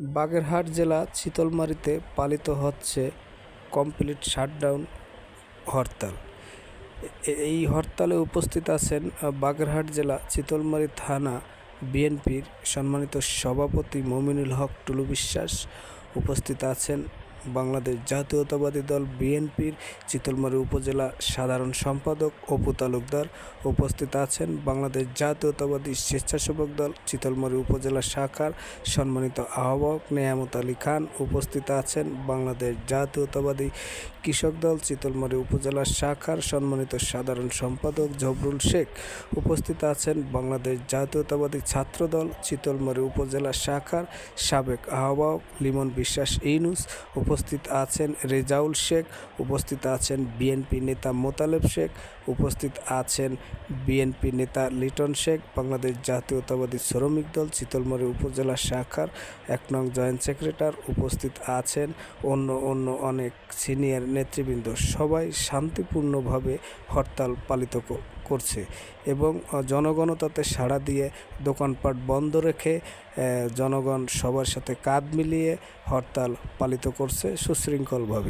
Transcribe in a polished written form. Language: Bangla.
বাগেরহাট জেলা চিতলমারীতে পালিত হচ্ছে কমপ্লিট শাটডাউন হরতাল। এই হরতালে উপস্থিত আছেন বাগেরহাট জেলা চিতলমারী থানা বিএনপির সম্মানিত সভাপতি মমিনুল হক টুলু বিশ্বাস। উপস্থিত আছেন বাংলাদেশ জাতীয়তাবাদী দল বিএনপির চিতলমারী উপজেলা সাধারণ সম্পাদক অপু তালুকদার। উপস্থিত আছেন বাংলাদেশ জাতীয়তাবাদী স্বেচ্ছাসেবক দল চিতলমারী উপজেলা শাখার সম্মানিত আহ্বায়ক নেয়ামত আলী খান। উপস্থিত আছেন বাংলাদেশ জাতীয়তাবাদী কৃষক দল চিতলমারী উপজেলা শাখার সম্মানিত সাধারণ সম্পাদক জবরুল শেখ। উপস্থিত আছেন বাংলাদেশ জাতীয়তাবাদী ছাত্র দল চিতলমারী উপজেলা শাখার সাবেক আহ্বায়ক লিমন বিশ্বাস ইউনুস। উপস্থিত আছেন রেজাউল শেখ। উপস্থিত আছেন বিএনপি নেতা মোতালেব শেখ। উপস্থিত আছেন বিএনপি নেতা লিটন শেখ। বাংলাদেশ জাতীয়তাবাদী শ্রমিক দল চিতলমারী উপজেলা শাখার 1 নং জয়েন্ট সেক্রেটারি। উপস্থিত আছেন অন্য অনেক সিনিয়র নেতৃবৃন্দ। সবাই শান্তিপূর্ণভাবে হরতাল পালিত করছে এবং জনগণও তাতে সাড়া দিয়ে দোকানপাট বন্ধ রেখে জনগণ সবার সাথে কাঁধ মিলিয়ে হরতাল পালিত করছে সুশৃঙ্খলভাবে।